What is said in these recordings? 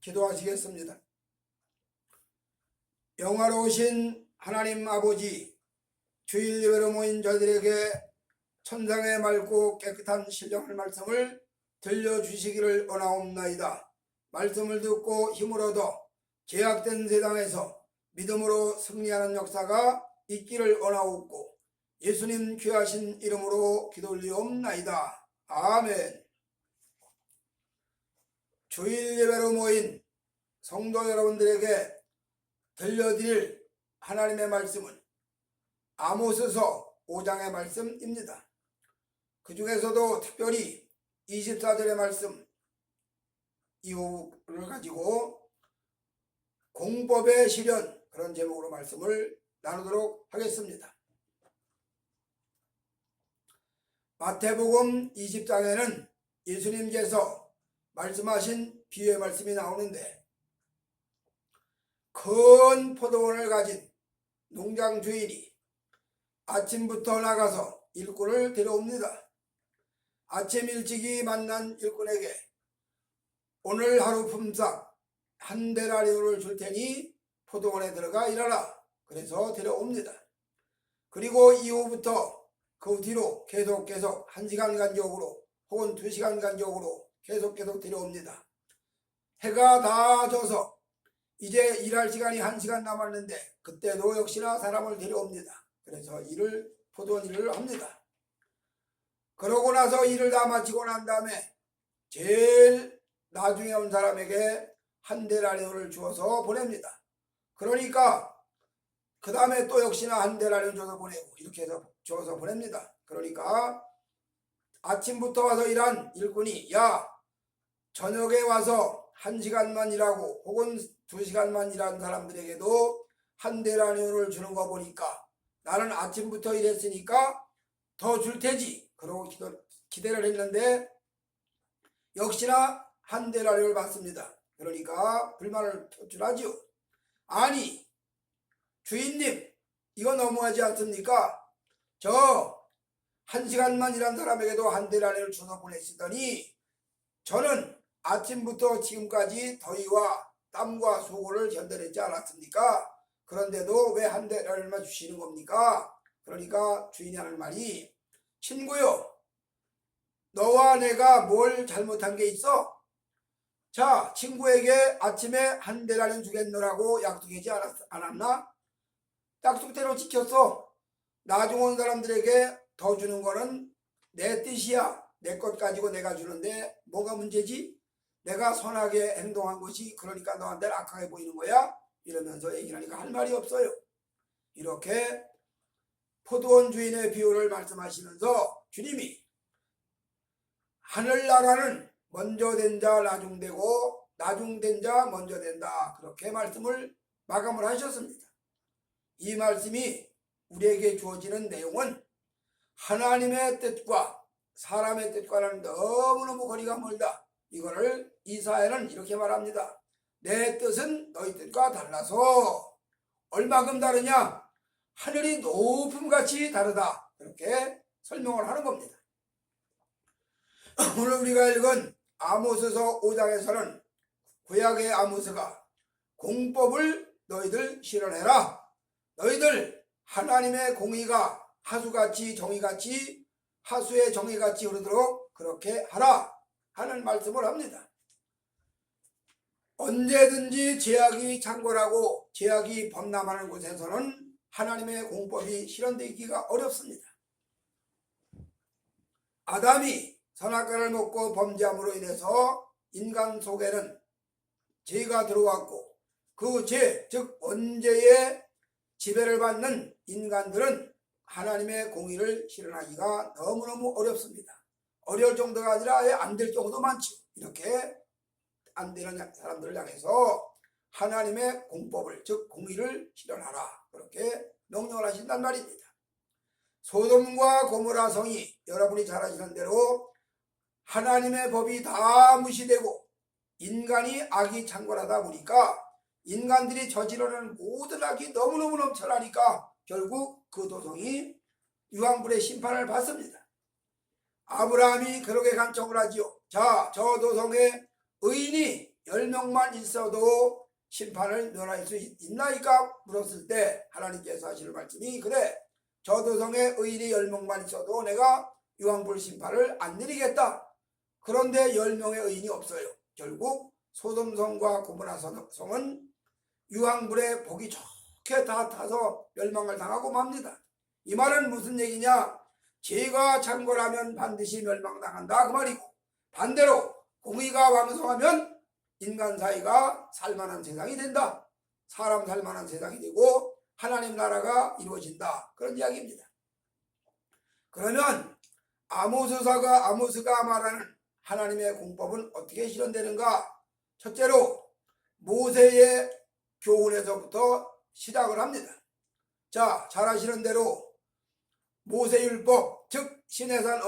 기도하시겠습니다. 영화로우신 하나님 아버지, 주일 예배로 모인 저희들에게 천상의 맑고 깨끗한 신령한 말씀을 들려주시기를 원하옵나이다. 말씀을 듣고 힘을 얻어 죄악된 세상에서 믿음으로 승리하는 역사가 있기를 원하옵고 예수님 귀하신 이름으로 기도 올리옵나이다. 아멘. 주일 예배로 모인 성도 여러분들에게 들려드릴 하나님의 말씀은 아모스서 5장의 말씀입니다. 그 중에서도 특별히 24절의 말씀 이후를 가지고 공법의 실현, 그런 제목으로 말씀을 나누도록 하겠습니다. 마태복음 20장에는 예수님께서 말씀하신 비유의 말씀이 나오는데, 큰 포도원을 가진 농장 주인이 아침부터 나가서 일꾼을 데려옵니다. 아침 일찍이 만난 일꾼에게 오늘 하루 품삯 한 데나리온을 줄 테니 포도원에 들어가 일하라. 그래서 데려옵니다. 그리고 이후부터 그 뒤로 계속 1시간 간격으로 혹은 2시간 간격으로 계속 데려옵니다. 해가 다 져서 이제 일할 시간이 1시간 남았는데 그때도 역시나 사람을 데려옵니다. 그래서 포도원 일을 합니다. 그러고 나서 일을 다 마치고 난 다음에 제일 나중에 온 사람에게 한 데나리온을 주어서 보냅니다. 그러니까 그 다음에 또 역시나 한 데나리온 줘서 보내고 이렇게 해서 주어서 보냅니다. 그러니까 아침부터 와서 일한 일꾼이 야, 저녁에 와서 1시간만 일하고 혹은 2시간만 일한 사람들에게도 한 데나리온을 주는 거 보니까 나는 아침부터 일했으니까 더 줄 테지. 그러고 기대를 했는데 역시나 한 데나리온을 받습니다. 그러니까 불만을 표출하지요. 아니, 주인님, 이거 너무하지 않습니까? 저 1시간만 일한 사람에게도 한 데나리온을 줘서 보내시더니 저는 아침부터 지금까지 더위와 땀과 수고를 견뎌냈지 않았습니까? 그런데도 왜 한 데나리온만 주시는 겁니까? 그러니까 주인이 하는 말이, 친구요, 너와 내가 뭘 잘못한 게 있어? 자, 친구에게 아침에 한 데나리온 주겠노라고 약속하지 않았나? 약속대로 지켰어. 나중 온 사람들에게 더 주는 거는 내 뜻이야. 내 것 가지고 내가 주는데 뭐가 문제지? 내가 선하게 행동한 것이 그러니까 너한테는 악하게 보이는 거야? 이러면서 얘기를 하니까 할 말이 없어요. 이렇게 포도원 주인의 비유를 말씀하시면서 주님이 하늘나라는 먼저 된 자 나중되고 나중된 자 먼저 된다, 그렇게 말씀을 마감을 하셨습니다. 이 말씀이 우리에게 주어지는 내용은 하나님의 뜻과 사람의 뜻과는 너무너무 거리가 멀다. 이거를 이사야는 이렇게 말합니다. 내 뜻은 너희 뜻과 달라서 얼마큼 다르냐? 하늘이 높음같이 다르다. 그렇게 설명을 하는 겁니다. 오늘 우리가 읽은 아모스서 5장에서는 구약의 아모스가 공법을 너희들 실현해라. 너희들 하나님의 공의가 하수같이 정의같이 하수의 정의같이 흐르도록 그렇게 하라 하는 말씀을 합니다. 언제든지 죄악이 창궐하고 죄악이 범람하는 곳에서는 하나님의 공법이 실현되기가 어렵습니다. 아담이 선악과를 먹고 범죄함으로 인해서 인간 속에는 죄가 들어왔고 그 죄, 즉 원죄의 지배를 받는 인간들은 하나님의 공의를 실현하기가 너무너무 어렵습니다. 어려울 정도가 아니라 아예 안 될 경우도 많죠. 이렇게 안 되는 사람들을 향해서 하나님의 공법을, 즉 공의를 실현하라, 그렇게 명령을 하신단 말입니다. 소돔과 고모라 성이 여러분이 잘 아시는 대로 하나님의 법이 다 무시되고 인간이 악이 창궐하다 보니까 인간들이 저지르는 모든 악이 너무너무 넘쳐나니까 결국 그 도성이 유황불의 심판을 받습니다. 아브라함이 그렇게 간청을 하지요. 자, 저 도성에 의인이 10명만 있어도 심판을 면할 수 있나이까 물었을 때 하나님께서 하시는 말씀이 그래 저도성에 의인이 10명만 있어도 내가 유황불 심판을 안 내리겠다. 그런데 10명의 의인이 없어요. 결국 소돔성과 고모라 성은 유황불에 복이 좋게 다 타서 멸망을 당하고 맙니다. 이 말은 무슨 얘기냐? 죄가 창궐하면 반드시 멸망당한다 그 말이고, 반대로 공의가 왕성하면 인간 사이가 살만한 세상이 된다. 사람 살만한 세상이 되고 하나님 나라가 이루어진다. 그런 이야기입니다. 그러면 아모스가 말하는 하나님의 공법은 어떻게 실현되는가? 첫째로 모세의 교훈에서부터 시작을 합니다. 자, 잘 아시는 대로 모세율법, 즉 시내산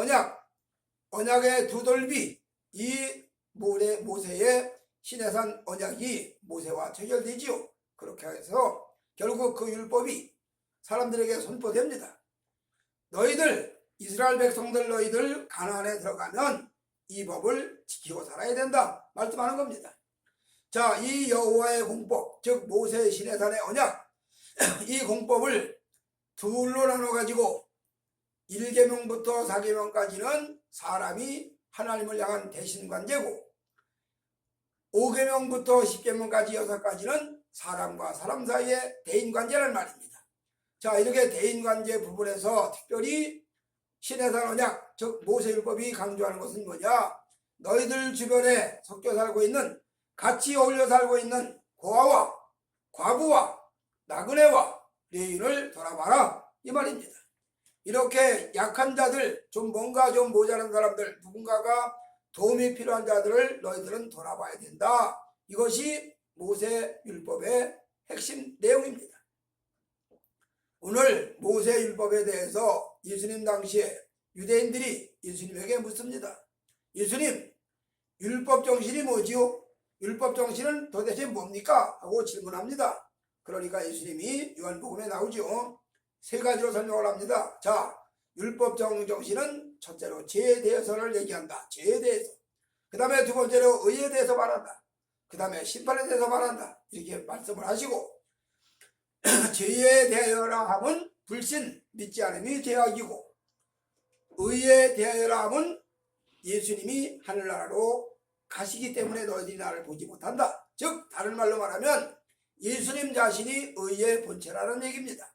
언약의 두 돌비, 이 모세의 시내산 언약이 모세와 체결되지요. 그렇게 해서 결국 그 율법이 사람들에게 선포됩니다. 너희들 이스라엘 백성들 너희들 가나안에 들어가면 이 법을 지키고 살아야 된다 말씀하는 겁니다. 자, 이 여호와의 공법, 즉 모세 시내산의 언약, 이 공법을 둘로 나눠 가지고 1계명부터 4계명까지는 사람이 하나님을 향한 대신관계고 5계명부터 10계명까지 6가지는 사람과 사람 사이의 대인관계란 말입니다. 자, 이렇게 대인관계 부분에서 특별히 시내산 언약, 즉 모세율법이 강조하는 것은 뭐냐? 너희들 주변에 섞여 살고 있는, 같이 어울려 살고 있는 고아와 과부와 나그네와 레인을 돌아봐라 이 말입니다. 이렇게 약한 자들, 뭔가 좀 모자란 사람들, 누군가가 도움이 필요한 자들을 너희들은 돌아봐야 된다. 이것이 모세율법의 핵심 내용입니다. 오늘 모세율법에 대해서 예수님 당시에 유대인들이 예수님에게 묻습니다. 예수님, 율법 정신이 뭐지요? 율법 정신은 도대체 뭡니까? 하고 질문합니다. 그러니까 예수님이 요한복음에 나오죠. 3가지로 설명을 합니다. 자, 율법 정신은 첫째로 죄에 대해서를 얘기한다. 죄에 대해서. 그 다음에 두 번째로 의에 대해서 말한다. 그 다음에 심판에 대해서 말한다. 이렇게 말씀을 하시고 죄에 대하여라 함은 불신, 믿지 않음이 죄악이고 의에 대하여라 함은 예수님이 하늘나라로 가시기 때문에 너희들이 나를 보지 못한다. 즉 다른 말로 말하면 예수님 자신이 의의 본체라는 얘기입니다.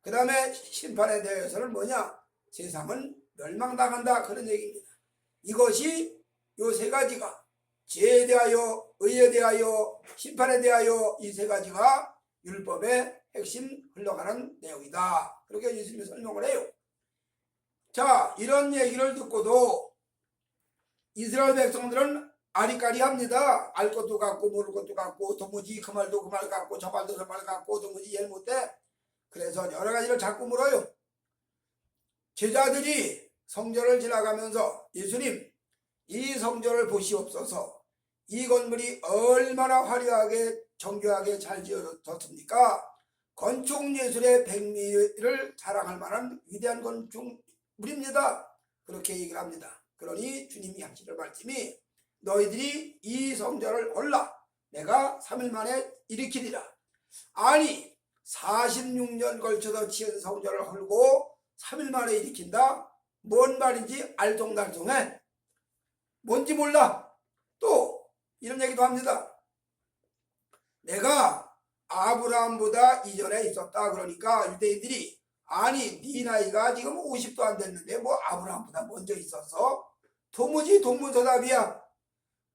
그 다음에 심판에 대해서는 뭐냐? 세상은 멸망당한다 그런 얘기입니다. 이것이 요 3가지가 죄에 대하여, 의에 대하여, 심판에 대하여 이 3가지가 율법의 핵심 흘러가는 내용이다. 그렇게 예수님이 설명을 해요. 자, 이런 얘기를 듣고도 이스라엘 백성들은 아리까리합니다. 알 것도 같고 모를 것도 같고 도무지 그 말도 그 말 같고 저 말도 저 말 같고 도무지 이해를 못해. 그래서 여러 가지를 자꾸 물어요. 제자들이 성전을 지나가면서 예수님, 이 성전을 보시옵소서. 이 건물이 얼마나 화려하게 정교하게 잘 지어졌습니까? 건축예술의 백미를 자랑할 만한 위대한 건축물입니다. 그렇게 얘기를 합니다. 그러니 주님이 하시는 말씀이 너희들이 이 성전을 헐라 내가 3일 만에 일으키리라. 아니 46년 걸쳐서 지은 성전을 헐고 3일 만에 일으킨다? 뭔 말인지 알쏭달쏭해. 뭔지 몰라. 또 이런 얘기도 합니다. 내가 아브라함보다 이전에 있었다. 그러니까 유대인들이 아니 네 나이가 지금 50도 안 됐는데 뭐 아브라함보다 먼저 있었어? 도무지 동문서답이야.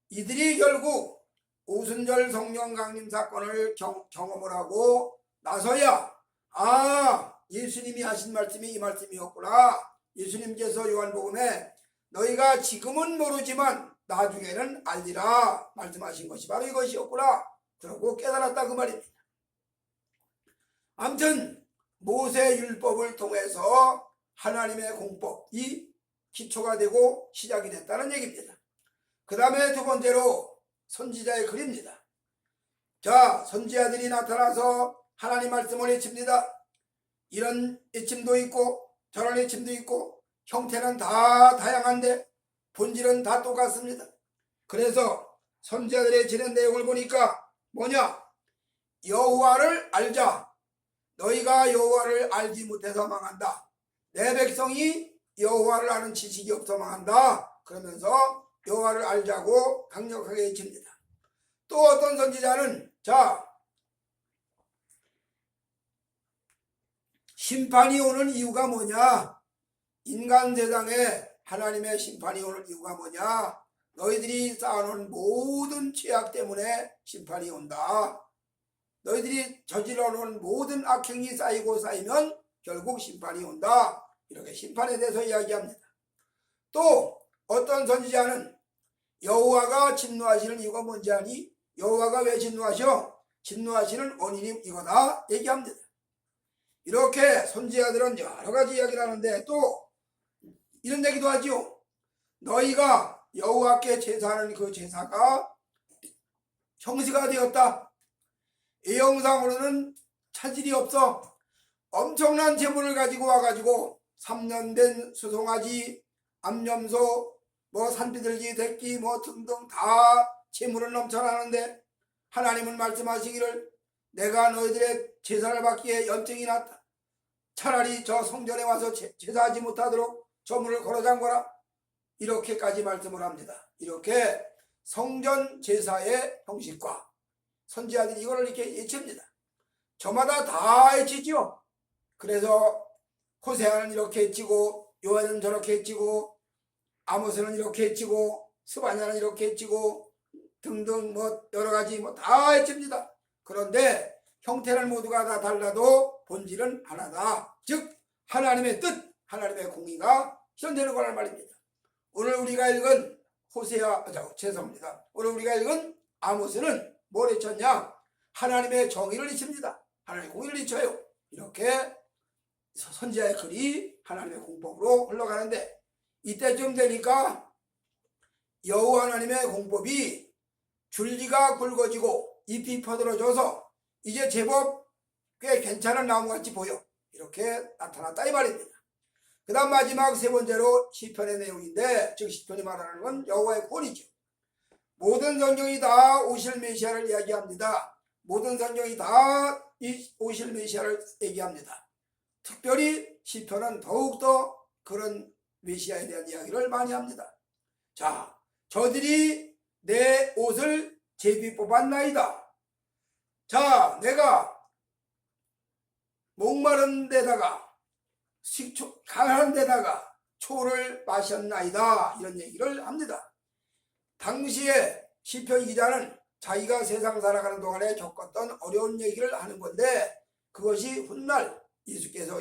이들이 결국 오순절 성령 강림 사건을 경험을 하고 나서야 예수님이 하신 말씀이 이 말씀이었구나. 예수님께서 요한복음에 너희가 지금은 모르지만 나중에는 알리라 말씀하신 것이 바로 이것이었구나. 그러고 깨달았다 그 말입니다. 아무튼 모세율법을 통해서 하나님의 공법이 기초가 되고 시작이 됐다는 얘기입니다. 그 다음에 두 번째로 선지자의 글입니다. 자, 선지자들이 나타나서 하나님 말씀을 외칩니다. 이런 외침도 있고 저런 외침도 있고 형태는 다 다양한데 본질은 다 똑같습니다. 그래서 선지자들의 지는 내용을 보니까 뭐냐? 여호와를 알자. 너희가 여호와를 알지 못해서 망한다. 내 백성이 여호와를 아는 지식이 없어 망한다. 그러면서 여호와를 알자고 강력하게 외칩니다. 또 어떤 선지자는 심판이 오는 이유가 뭐냐? 인간 세상에 하나님의 심판이 오는 이유가 뭐냐? 너희들이 쌓아놓은 모든 죄악 때문에 심판이 온다. 너희들이 저질러놓은 모든 악행이 쌓이고 쌓이면 결국 심판이 온다. 이렇게 심판에 대해서 이야기합니다. 또 어떤 선지자는 여호와가 진노하시는 이유가 뭔지 아니? 여호와가 왜 진노하셔? 진노하시는 원인이 이거다 얘기합니다. 이렇게 선지자들은 여러 가지 이야기를 하는데 또 이런 얘기도 하지요. 너희가 여호와께 제사하는 그 제사가 형시가 되었다. 이 형상으로는 차질이 없어. 엄청난 재물을 가지고 와가지고 3년 된 수송아지, 암염소, 산비둘기, 새끼 등등 다 재물은 넘쳐나는데 하나님은 말씀하시기를 내가 너희들의 제사를 받기에 연증이 났다. 차라리 저 성전에 와서 제사하지 못하도록 저 문을 걸어 잠궈라. 이렇게까지 말씀을 합니다. 이렇게 성전 제사의 형식과 선지자들이 이거를 이렇게 예칩니다. 저마다 다 예치지요. 그래서 호세아는 이렇게 예치고 요엘은 저렇게 예치고 아모스는 이렇게 예치고 스바냐는 이렇게 예치고 등등 여러 가지 다 예칩니다. 그런데 형태는 모두가 다 달라도 본질은 하나다. 즉 하나님의 뜻, 하나님의 공의가 실현되는 거란 말입니다. 오늘 우리가 읽은 죄송합니다. 오늘 우리가 읽은 아모스는 뭘 외쳤냐? 하나님의 정의를 외칩니다. 하나님의 공의를 외쳐요. 이렇게 선지자의 글이 하나님의 공법으로 흘러가는데 이때쯤 되니까 여호와 하나님의 공법이 줄기가 굵어지고 잎이 퍼들어져서 이제 제법 꽤 괜찮은 나무같이 보여. 이렇게 나타났다 이 말입니다. 그 다음 마지막 세 번째로 시편의 내용인데 즉 시편이 말하는 건 여호와의 권위죠. 모든 성경이 다 오실 메시아를 이야기합니다. 모든 성경이 다 오실 메시아를 얘기합니다. 특별히 시편은 더욱더 그런 메시아에 대한 이야기를 많이 합니다. 저들이 내 옷을 제비 뽑았나이다. 내가 목마른 데다가 강한 데다가 초를 마셨나이다. 이런 얘기를 합니다. 당시에 시편 기자는 자기가 세상 살아가는 동안에 겪었던 어려운 얘기를 하는 건데 그것이 훗날 예수께서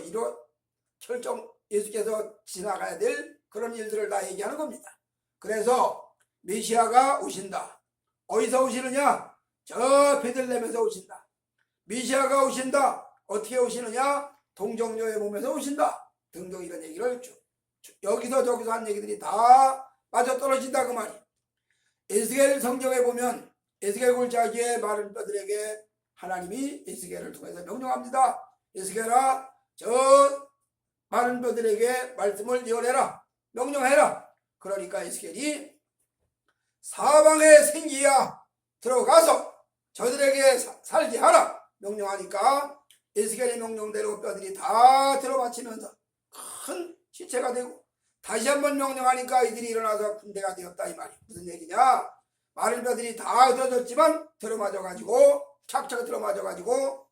지나가야 될 그런 일들을 다 얘기하는 겁니다. 그래서 메시아가 오신다. 어디서 오시느냐? 저 베들레헴에서 오신다. 메시아가 오신다. 어떻게 오시느냐? 동정녀의 몸에서 오신다. 등등 이런 얘기를 여기서 저기서 한 얘기들이 다 빠져떨어진다 그 말이. 에스겔 성경에 보면 에스겔 골짜기의 마른 뼈들에게 하나님이 에스겔을 통해서 명령합니다. 에스겔아 저 마른 뼈들에게 말씀을 예언해라. 명령해라. 그러니까 에스겔이 사방의 생기야 들어가서 저들에게 살게 하라. 명령하니까 에스겔의 명령대로 뼈들이 다 들어맞히면서 큰 시체가 되고 다시 한번 명령하니까 이들이 일어나서 군대가 되었다 이 말이. 무슨 얘기냐? 마른 뼈들이 다 얻어졌지만 들어맞아가지고 착착 들어맞아가지고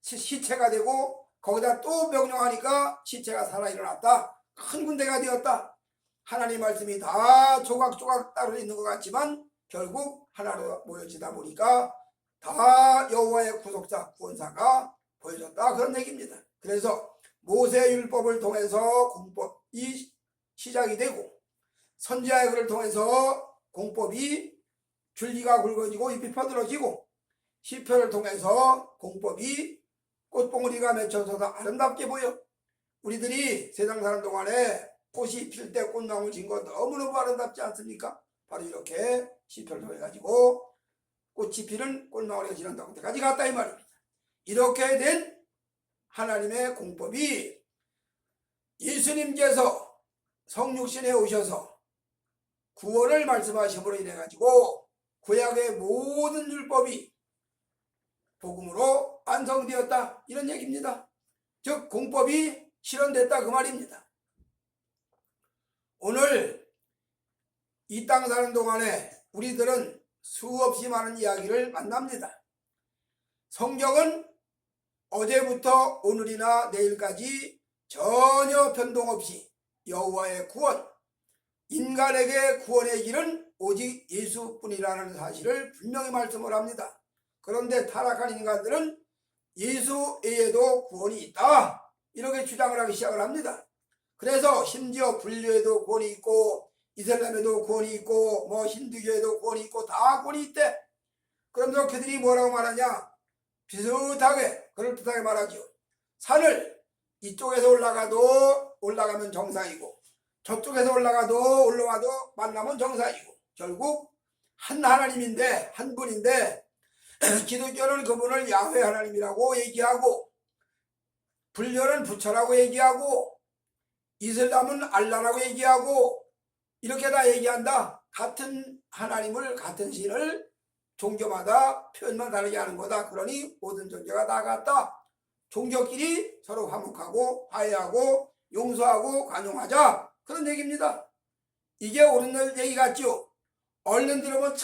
시체가 되고 거기다 또 명령하니까 시체가 살아 일어났다. 큰 군대가 되었다. 하나님 말씀이 다 조각조각 따로 있는 것 같지만 결국 하나로 모여지다 보니까 다 여호와의 구속사 구원사가 보여졌다 그런 얘기입니다. 그래서 모세율법을 통해서 공법이 시작이 되고 선지자의 글을 통해서 공법이 줄기가 굵어지고 잎이 퍼들어지고 시편을 통해서 공법이 꽃봉오리가 맺혀서 아름답게 보여. 우리들이 세상 사는 동안에 꽃이 필 때 꽃나무를 진 거 너무너무 아름답지 않습니까? 바로 이렇게 시편을 통해 가지고 꽃이 피는 꽃나무가 지난다고 때까지 갔다 이 말입니다. 이렇게 된 하나님의 공법이 예수님께서 성육신에 오셔서 구원을 말씀하심으로 인해 가지고 구약의 모든 율법이 복음으로 완성되었다 이런 얘기입니다. 즉 공법이 실현됐다 그 말입니다. 오늘 이 땅 사는 동안에 우리들은 수없이 많은 이야기를 만납니다. 성경은 어제부터 오늘이나 내일까지 전혀 변동 없이 여호와의 구원, 인간에게 구원의 길은 오직 예수뿐이라는 사실을 분명히 말씀을 합니다. 그런데 타락한 인간들은 예수 외에도 구원이 있다 이렇게 주장을 하기 시작을 합니다. 그래서 심지어 불교에도 구원이 있고 이슬람에도 구원이 있고 뭐 힌두교에도 구원이 있고 다 구원이 있대. 그러면서 그들이 뭐라고 말하냐, 비슷하게 그럴듯하게 말하죠. 산을 이쪽에서 올라가면 정상이고 저쪽에서 올라와도 만나면 정상이고 결국 한 하나님인데 한 분인데 기독교는 그분을 야훼 하나님이라고 얘기하고 불교는 부처라고 얘기하고 이슬람은 알라라고 얘기하고 이렇게 다 얘기한다. 같은 하나님을 같은 신을 종교마다 표현만 다르게 하는 거다. 그러니 모든 종교가 다 같다. 종교끼리 서로 화목하고 화해하고 용서하고 관용하자 그런 얘기입니다. 이게 옳은 얘기 같죠. 얼른 들으면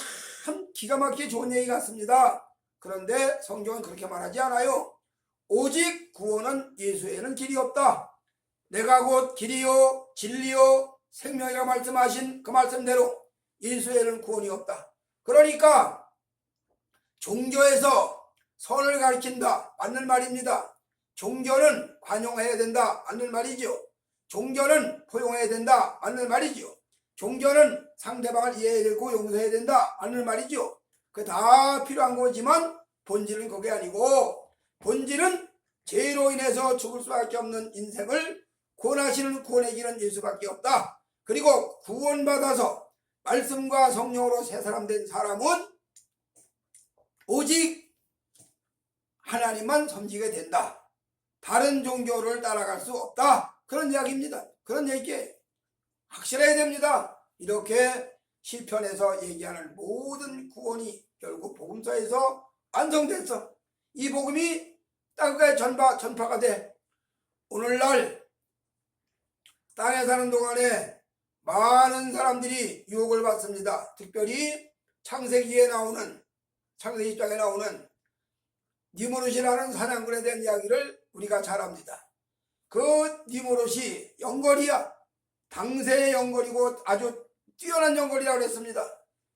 참 기가 막히게 좋은 얘기 같습니다. 그런데 성경은 그렇게 말하지 않아요. 오직 구원은 예수에는 길이 없다. 내가 곧 길이요 진리요 생명이라 말씀하신 그 말씀대로 예수에는 구원이 없다. 그러니까 종교에서 선을 가리킨다 맞는 말입니다. 종교는 관용해야 된다 맞는 말이죠. 종교는 포용해야 된다 맞는 말이죠. 종교는 상대방을 이해해야 되고 용서해야 된다 맞는 말이죠. 그 다 필요한 거지만 본질은 그게 아니고 본질은 죄로 인해서 죽을 수밖에 없는 인생을 구원하시는 구원의 길은 예수밖에 없다. 그리고 구원받아서 말씀과 성령으로 새 사람 된 사람은 오직 하나님만 섬기게 된다. 다른 종교를 따라갈 수 없다. 그런 이야기입니다. 그런 얘기에 확실해야 됩니다. 이렇게 시편에서 얘기하는 모든 구원이 결국 복음서에서 완성됐어. 이 복음이 땅에 전파가 돼. 오늘날 땅에 사는 동안에 많은 사람들이 유혹을 받습니다. 특별히 창세기 1장에 나오는 니무롯이라는 사냥꾼에 대한 이야기를 우리가 잘 압니다. 그 니무롯이 영걸이야. 당세의 영걸이고 아주 뛰어난 영걸이라고 했습니다.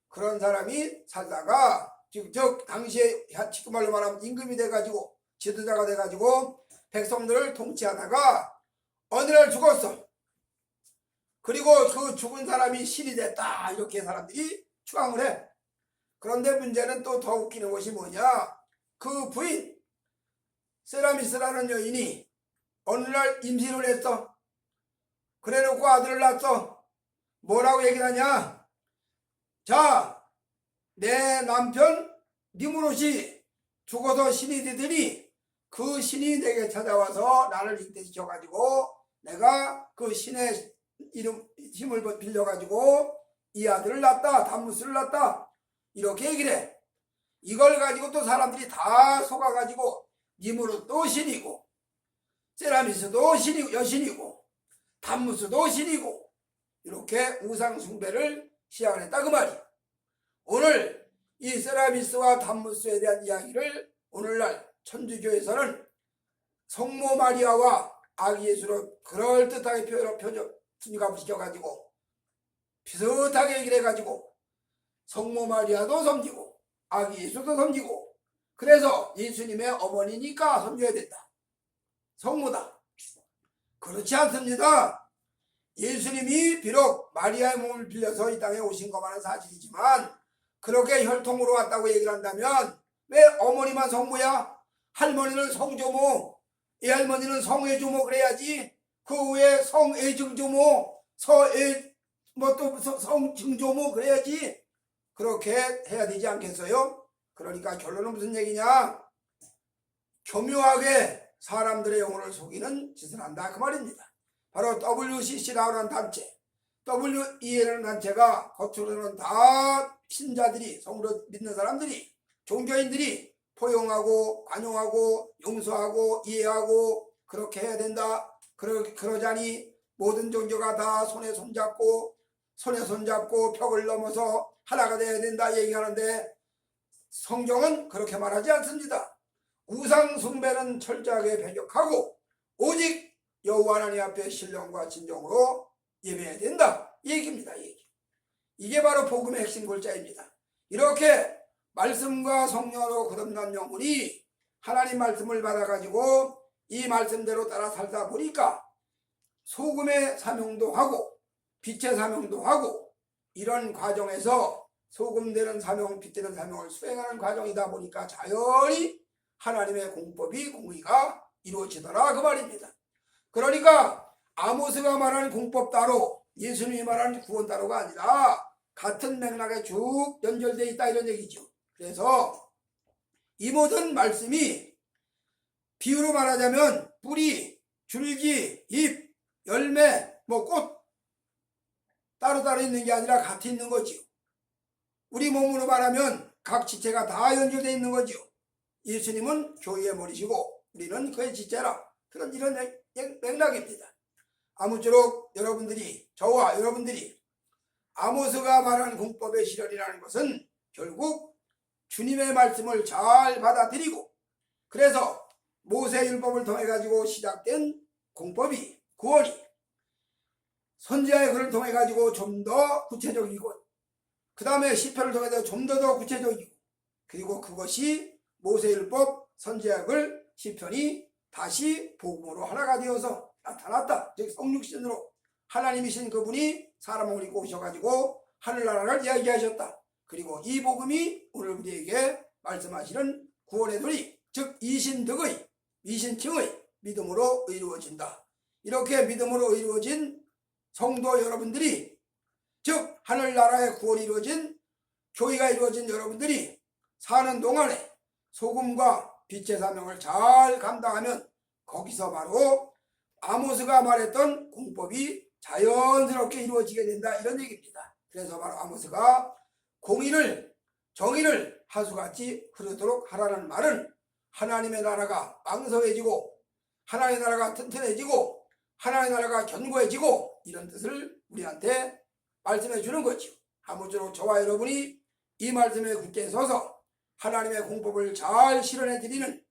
그런 사람이 살다가 즉 당시에 지금 말로 말하면 임금이 돼가지고 지도자가 돼가지고 백성들을 통치하다가 어느 날 죽었어. 그리고 그 죽은 사람이 신이 됐다 이렇게 사람들이 추앙을 해. 그런데 문제는 또 더 웃기는 것이 뭐냐, 그 부인 세라미스라는 여인이 어느 날 임신을 했어. 그래놓고 아들을 낳았어. 뭐라고 얘기를 하냐, 자, 내 남편 니무롯이 죽어서 신이 되더니 그 신이 내게 찾아와서 나를 잉태시켜가지고 내가 그 신의 힘을 빌려가지고 이 아들을 낳았다, 담무스를 낳았다 이렇게 얘기를 해. 이걸 가지고 또 사람들이 다 속아가지고 니무롯도 신이고 세라미스도 신이고 여신이고 담무스도 신이고 이렇게 우상 숭배를 시작을 했다 그 말이야. 오늘 이 세라미스와 담무스에 대한 이야기를 오늘날 천주교에서는 성모 마리아와 아기 예수로 그럴듯하게 분갑시켜가지고 비슷하게 얘기를 해가지고 성모 마리아도 섬기고 아기 예수도 섬기고 그래서 예수님의 어머니니까 섬겨야 된다. 성모다. 그렇지 않습니다. 예수님이 비록 마리아의 몸을 빌려서 이 땅에 오신 것만은 사실이지만 그렇게 혈통으로 왔다고 얘기를 한다면 왜 어머니만 성모야? 할머니는 성조모, 이 할머니는 성애조모 그래야지. 그 후에 성애증조모, 또 성증조모 그래야지. 그렇게 해야 되지 않겠어요? 그러니까 결론은 무슨 얘기냐? 교묘하게 사람들의 영혼을 속이는 짓을 한다 그 말입니다. 바로 WCC라고 하는 단체, WEL이라는 단체가 겉으로는 다 신자들이, 성으로 믿는 사람들이, 종교인들이 포용하고 관용하고 용서하고 이해하고 그렇게 해야 된다. 그러자니 모든 종교가 다 손에 손잡고 벽을 넘어서 하나가 되어야 된다 얘기하는데, 성경은 그렇게 말하지 않습니다. 우상 숭배는 철저하게 배격하고 오직 여호와 하나님 앞에 신령과 진정으로 예배해야 된다 얘기입니다. 이게 바로 복음의 핵심 골자입니다. 이렇게 말씀과 성령으로 거듭난 영혼이 하나님 말씀을 받아가지고 이 말씀대로 따라 살다 보니까 소금의 사명도 하고 빛의 사명도 하고, 이런 과정에서 소금 되는 사명, 빛 되는 사명을 수행하는 과정이다 보니까 자연히 하나님의 공법이, 공의가 이루어지더라 그 말입니다. 그러니까 아모스가 말하는 공법 따로, 예수님이 말하는 구원 따로가 아니라 같은 맥락에 쭉 연결되어 있다 이런 얘기죠. 그래서 이 모든 말씀이 비유로 말하자면 뿌리, 줄기, 잎, 열매, 꽃 따로따로 있는 게 아니라 같이 있는 거지요. 우리 몸으로 말하면 각 지체가 다 연결되어 있는 거지요. 예수님은 교회의 머리시고 우리는 그의 지체라. 그런 이런 맥락입니다. 아무쪼록 여러분들이, 저와 여러분들이 아모스가 말하는 공법의 실현이라는 것은 결국 주님의 말씀을 잘 받아들이고, 그래서 모세율법을 통해 가지고 시작된 공법이, 구원이 선지자의 글을 통해 가지고 좀 더 구체적이고, 그 다음에 시편을 통해서 좀 더 구체적이고, 그리고 그것이 모세율법, 선지자의 글, 시편이 다시 복음으로 하나가 되어서 나타났다. 즉 성육신으로 하나님이신 그분이 사람을 입고 오셔가지고 하늘나라를 이야기하셨다. 그리고 이 복음이 오늘 우리에게 말씀하시는 구원의 도리, 즉 이신득의, 이신칭의 믿음으로 이루어진다. 이렇게 믿음으로 이루어진 성도 여러분들이, 즉 하늘나라의 구원이 이루어진, 교회가 이루어진 여러분들이 사는 동안에 소금과 빛의 사명을 잘 감당하면 거기서 바로 아모스가 말했던 공법이 자연스럽게 이루어지게 된다 이런 얘기입니다. 그래서 바로 아모스가 공의를, 정의를 하수같이 흐르도록 하라는 말은 하나님의 나라가 왕성해지고 하나님의 나라가 튼튼해지고 하나님의 나라가 견고해지고 이런 뜻을 우리한테 말씀해 주는 거죠. 아무쪼록 저와 여러분이 이 말씀에 굳게 서서 하나님의 공법을 잘 실현해 드리는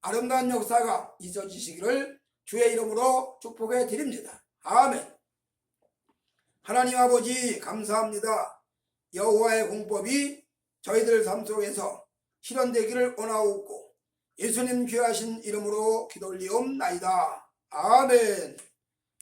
아름다운 역사가 있어지시기를 주의 이름으로 축복해 드립니다. 아멘. 하나님 아버지 감사합니다. 여호와의 공법이 저희들 삶 속에서 실현되기를 원하옵고 예수님 귀하신 이름으로 기도 올리옵나이다. 아멘.